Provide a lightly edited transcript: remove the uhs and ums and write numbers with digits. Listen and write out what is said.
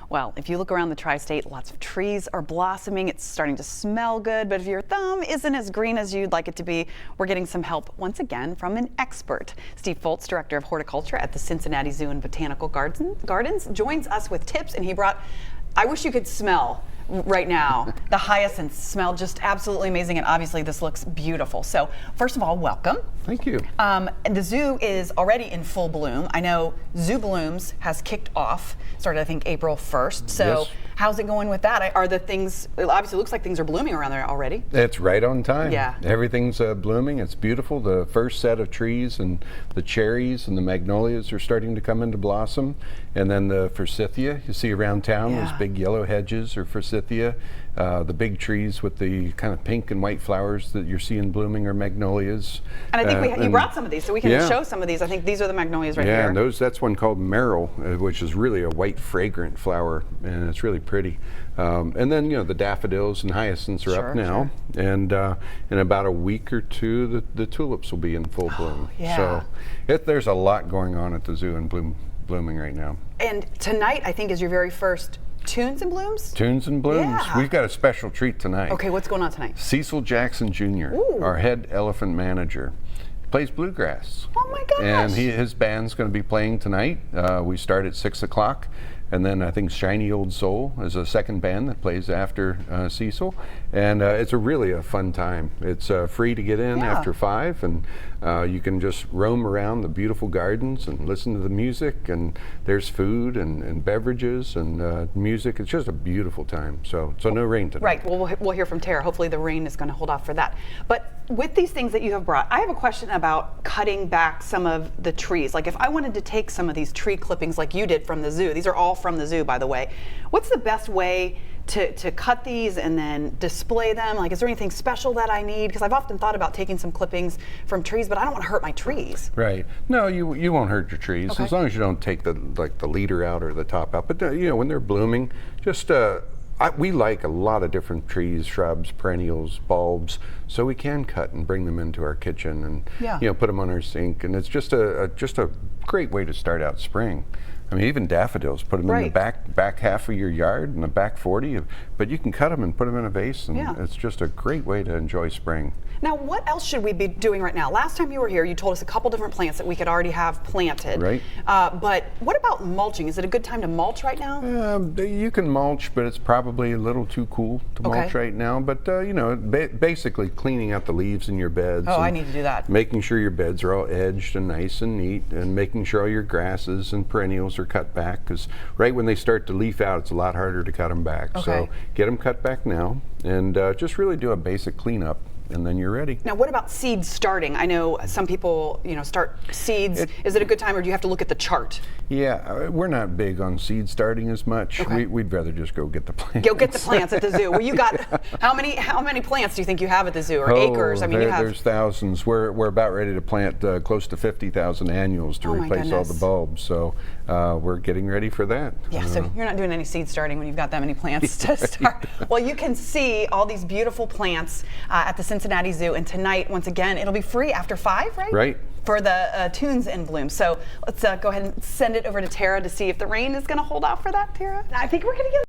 Well, if you look around the tri-state, lots of trees are blossoming. It's starting to smell good, but if your thumb isn't as green as you'd like it to be, we're getting some help once again from an expert. Steve Foltz, Director of Horticulture at the Cincinnati Zoo and Botanical Gardens, joins us with tips, and he brought, I wish you could smell right now. The hyacinths smell just absolutely amazing, and obviously this looks beautiful. So first of all, welcome. Thank you. The zoo is already in full bloom. I know Zoo Blooms has kicked off, started I think April 1st. So yes. How's it going with that? Are the things, obviously it looks like things are blooming around there already. It's right on time. Yeah. Everything's blooming. It's beautiful. The first set of trees and the cherries and the magnolias are starting to come into blossom. And then the forsythia you see around town, those big yellow hedges are forsythia. The big trees with the kind of pink and white flowers that you're seeing blooming are magnolias. And I think you brought some of these, so we can show some of these. I think these are the magnolias right here. Yeah, and that's one called Merrill, which is really a white fragrant flower, and it's really pretty. And then, you know, the daffodils and hyacinths are up now. Sure. And in about a week or two, the tulips will be in full bloom. Yeah. So there's a lot going on at the zoo and blooming right now. And tonight, I think, is your very first Tunes and Blooms? Tunes and Blooms. Yeah. We've got a special treat tonight. Okay, what's going on tonight? Cecil Jackson Jr., our head elephant manager, plays bluegrass. Oh my gosh. And his band's going to be playing tonight. We start at 6 o'clock. And then I think Shiny Old Soul is a second band that plays after Cecil. And it's really a fun time. It's free to get in after 5, and you can just roam around the beautiful gardens and listen to the music, and there's food and beverages and music. It's just a beautiful time. So no rain tonight. Right, well, we'll hear from Tara. Hopefully the rain is going to hold off for that. But with these things that you have brought, I have a question about cutting back some of the trees. Like if I wanted to take some of these tree clippings like you did from the zoo, these are all from the zoo, by the way. What's the best way to cut these and then display them? Like, is there anything special that I need? Because I've often thought about taking some clippings from trees, but I don't want to hurt my trees. Right. No, you won't hurt your trees as long as you don't take the leader out or the top out. But you know, when they're blooming, just we like a lot of different trees, shrubs, perennials, bulbs, so we can cut and bring them into our kitchen and you know, put them on our sink, and it's just a great way to start out spring. I mean, even daffodils, put them in the back half of your yard, in the back 40, but you can cut them and put them in a vase, and it's just a great way to enjoy spring. Now, what else should we be doing right now? Last time you were here, you told us a couple different plants that we could already have planted. Right. But what about mulching? Is it a good time to mulch right now? You can mulch, but it's probably a little too cool to mulch right now. But, you know, basically cleaning out the leaves in your beds. Oh, I need to do that. Making sure your beds are all edged and nice and neat, and making sure all your grasses and perennials are cut back, because right when they start to leaf out, it's a lot harder to cut them back. So get them cut back now, and just really do a basic cleanup, and then you're ready. Now, what about seed starting? I know some people, you know, start seeds. Is it a good time, or do you have to look at the chart? Yeah, we're not big on seed starting as much. We'd rather just go get the plants. Go get the plants at the zoo. Well, you got how many plants do you think you have at the zoo, or acres? I mean, there's thousands. We're about ready to plant close to 50,000 annuals to replace all the bulbs. So we're getting ready for that. Yeah. So you're not doing any seed starting when you've got that many plants to start. Well, you can see all these beautiful plants at the Cincinnati Zoo, and tonight, once again, it'll be free after 5, right? Right. For the Tunes in Bloom. So let's go ahead and send it over to Tara to see if the rain is going to hold off for that, Tara. I think we're going to get